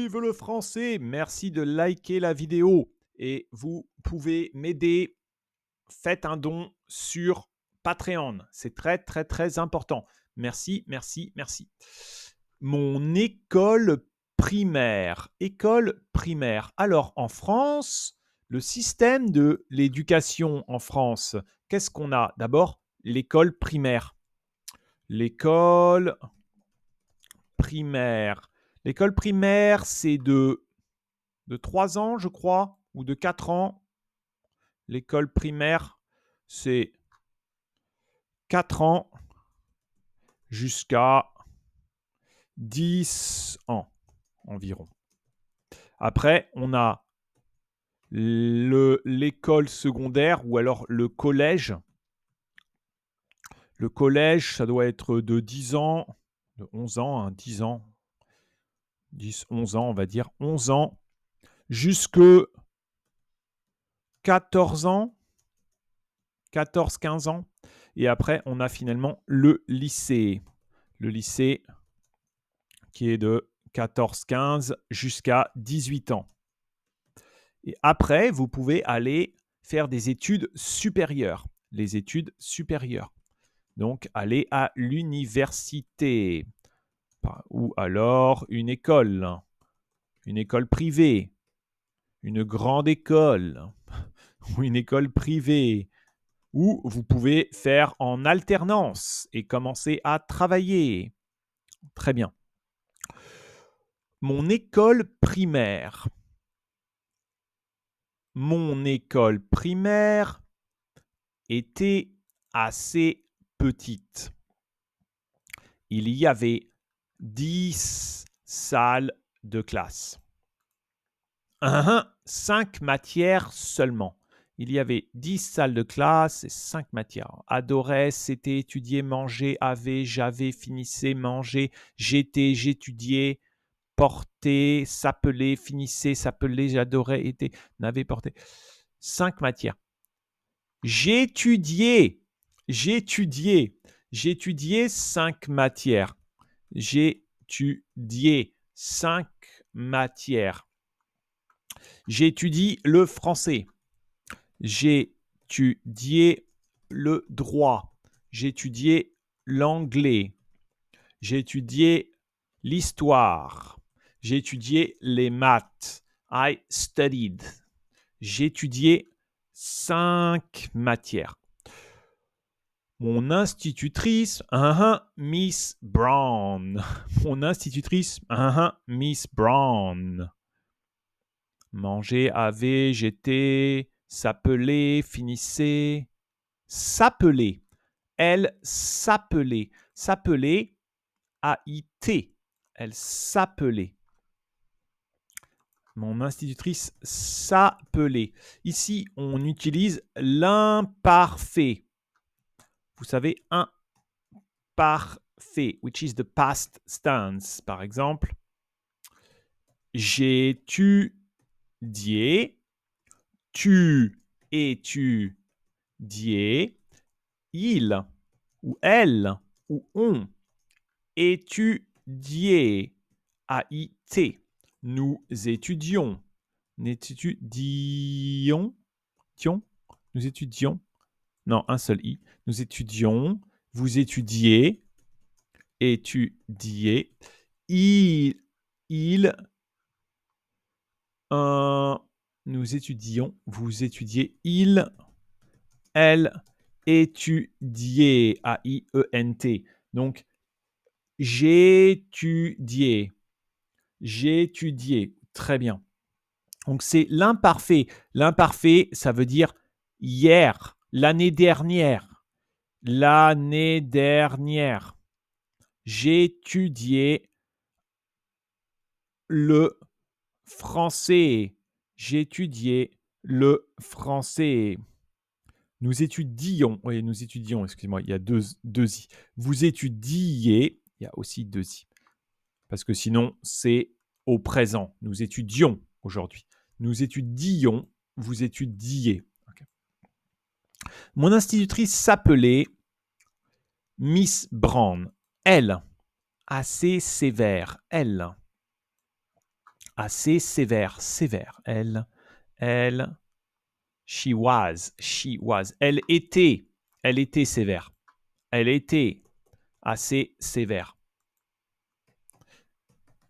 Vive le français! Merci de liker la vidéo et vous pouvez m'aider. Faites un don sur Patreon. C'est très, très, très important. Merci, merci, merci. Mon école primaire. École primaire. Alors, en France, le système de l'éducation en France, qu'est-ce qu'on a? D'abord, l'école primaire. L'école primaire. L'école primaire, c'est de 3 ans, je crois, ou de 4 ans. L'école primaire, c'est 4 ans jusqu'à 10 ans environ. Après, on a l'école secondaire ou alors le collège. Le collège, ça doit être de 10 ans, de 11 ans, hein, 10 ans, 10, 11 ans, on va dire, 11 ans, jusque 14 ans, 14, 15 ans. Et après, on a finalement le lycée. Le lycée qui est de 14, 15 jusqu'à 18 ans. Et après, vous pouvez aller faire des études supérieures. Les études supérieures. Donc, aller à l'université. Ou alors une école privée, une grande école ou une école privée. Ou vous pouvez faire en alternance et commencer à travailler. Très bien. Mon école primaire. Mon école primaire était assez petite. Il y avait 10 salles de classe. 5 matières seulement. Il y avait 10 salles de classe et 5 matières. Adorais, c'était, étudier, manger, avait, j'avais, finissais, manger, j'étais, j'étudiais, porter, s'appeler, finissait, s'appelait, j'adorais, était, n'avait, porté. 5 matières. J'étudiais 5 matières. J'étudiais 5 matières. J'étudie le français. J'étudiais le droit. J'étudiais l'anglais. J'étudiais l'histoire. J'étudiais les maths. I studied. J'étudiais 5 matières. Mon institutrice, Miss Brown. Mon institutrice, Miss Brown. Manger, avait, j'étais, s'appeler, finissait, s'appeler. Elle s'appelait. S'appelait, A-I-T. Elle s'appelait. Mon institutrice s'appelait. Ici, on utilise l'imparfait. Vous savez, imparfait, which is the past tense. Par exemple, j'étudiais, tu étudiais, il ou elle ou on étudiait, A-I-T. Nous étudions. Nous étudions. Non, un seul i. Nous étudions. Vous étudiez. Étudiez. Il nous étudions. Vous étudiez. Il, elle étudiait. A-I-E-N-T. Donc, j'étudiais. J'étudiais. Très bien. Donc, c'est l'imparfait. L'imparfait, ça veut dire hier, l'année dernière. L'année dernière. J'étudiais le français. J'étudiais le français. Nous étudions. Oui, nous étudions, excusez-moi, il y a deux i. Vous étudiez, il y a aussi deux i. Parce que sinon, c'est au présent. Nous étudions aujourd'hui. Nous étudions, vous étudiez. Okay. Mon institutrice s'appelait Miss Brown. Elle, assez sévère. Elle. assez sévère, sévère. Elle, she was. Elle était sévère. Elle était assez sévère.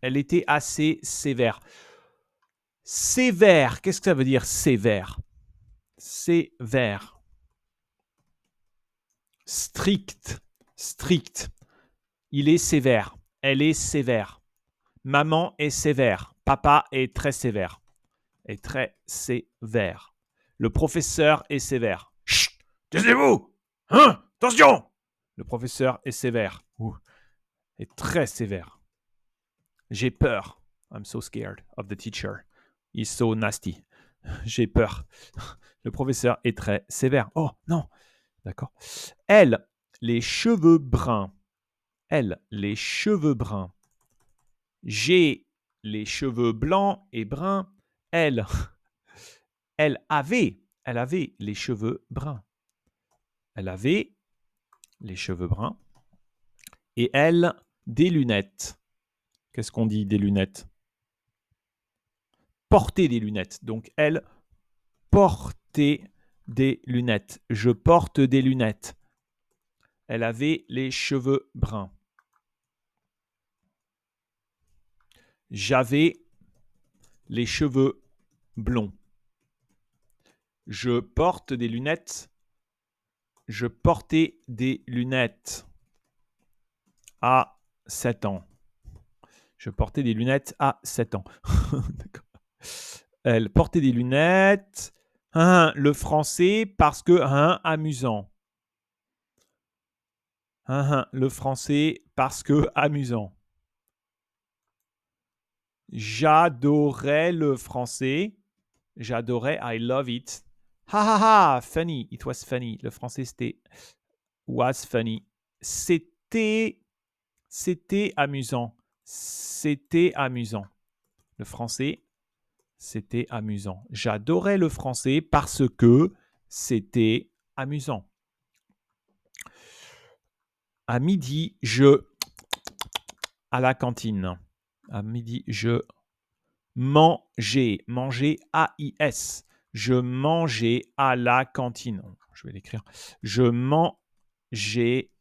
Elle était assez sévère. Sévère, qu'est-ce que ça veut dire sévère? Sévère. Strict, strict. Il est sévère. Elle est sévère. Maman est sévère. Papa est très sévère. Est très sévère. Le professeur est sévère. Chut, taisez-vous. Hein? Attention. Le professeur est sévère. Est très sévère. J'ai peur. I'm so scared of the teacher. He's so nasty. J'ai peur. Le professeur est très sévère. Oh non. D'accord. Elle, les cheveux bruns. Elle, les cheveux bruns. J'ai les cheveux blancs et bruns. Elle, elle avait les cheveux bruns. Elle avait les cheveux bruns. Et elle, des lunettes. Qu'est-ce qu'on dit des lunettes? Porter des lunettes. Donc, elle portait des lunettes. Je porte des lunettes. Elle avait les cheveux bruns. J'avais les cheveux blonds. Je porte des lunettes. Je portais des lunettes à 7 ans. Je portais des lunettes à 7 ans. Elle portait des lunettes. Le français parce que amusant. Le français parce que amusant. J'adorais le français. J'adorais, I love it. Ha ha ha, funny, it was funny. Le français c'était was funny. C'était amusant. C'était amusant. Le français, c'était amusant. J'adorais le français parce que c'était amusant. À midi, à la cantine. À midi, je mangeais. Manger, A-I-S. Je mangeais à la cantine. Je vais l'écrire. Je mangeais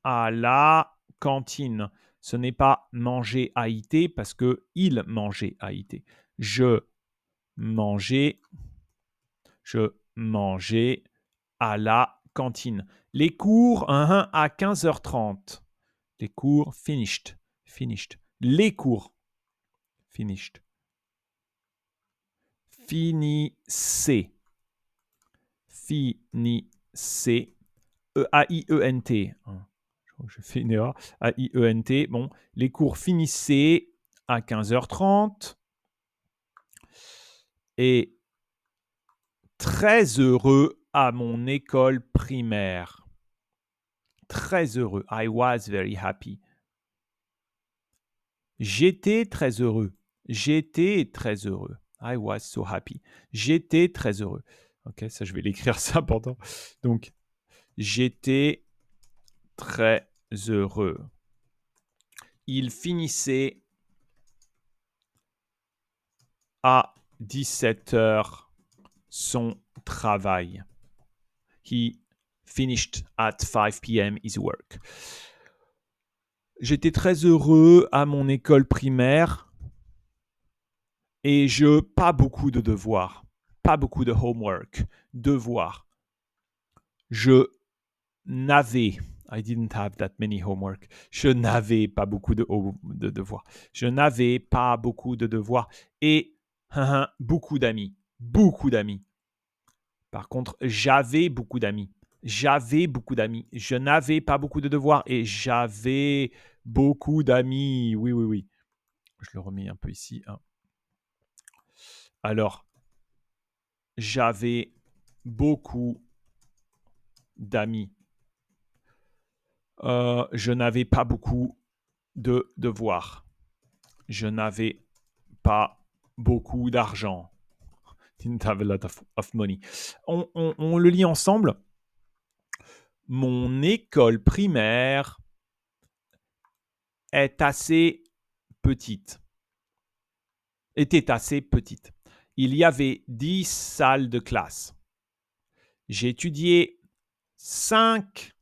à la cantine. Ce n'est pas manger AIT parce que il mangeait AIT. Je mangeais à la cantine. Les cours à 15h30. Les cours finished. Les cours finished. Finissez. A-I-E-N-T. Je fais une erreur. A-I-E-N-T. Bon, les cours finissaient à 15h30. Et très heureux à mon école primaire. Très heureux. I was very happy. J'étais très heureux. J'étais très heureux. I was so happy. J'étais très heureux. Ok, ça je vais l'écrire ça pourtant. Donc, j'étais très heureux. Il finissait à 17h son travail. He finished at 5 p.m. his work. J'étais très heureux à mon école primaire et pas beaucoup de devoirs, pas beaucoup de homework, devoirs. Je n'avais, I didn't have that many homework. Je n'avais pas beaucoup de devoirs. Je n'avais pas beaucoup de devoirs et beaucoup d'amis, beaucoup d'amis. Par contre, j'avais beaucoup d'amis. J'avais beaucoup d'amis. Je n'avais pas beaucoup de devoirs et j'avais beaucoup d'amis. Oui, oui, oui. Je le remets un peu ici. Alors, j'avais beaucoup d'amis. Je n'avais pas beaucoup de devoirs. Je n'avais pas beaucoup d'argent. Didn't have a lot of money. On le lit ensemble. Mon école primaire est assez petite. était assez petite. Il y avait 10 salles de classe. J'ai étudié 5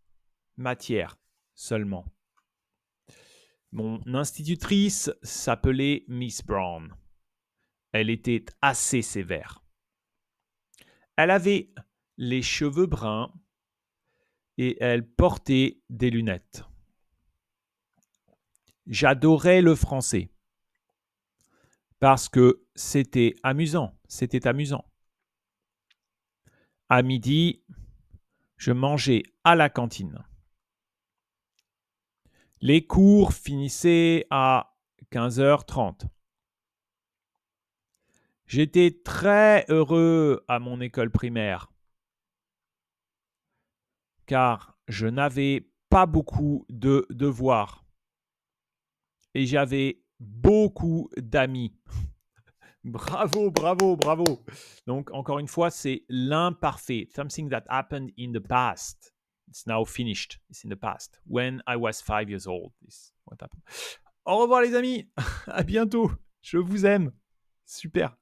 matières seulement. Mon institutrice s'appelait Miss Brown. Elle était assez sévère. Elle avait les cheveux bruns et elle portait des lunettes. J'adorais le français parce que c'était amusant. À midi, je mangeais à la cantine. Les cours finissaient à 15h30. J'étais très heureux à mon école primaire car je n'avais pas beaucoup de devoirs et j'avais beaucoup d'amis. Bravo, bravo, bravo. Donc, encore une fois, c'est l'imparfait. Something that happened in the past. It's now finished. It's in the past. When I was 5 years old. This what happened. Au revoir les amis. À bientôt. Je vous aime. Super.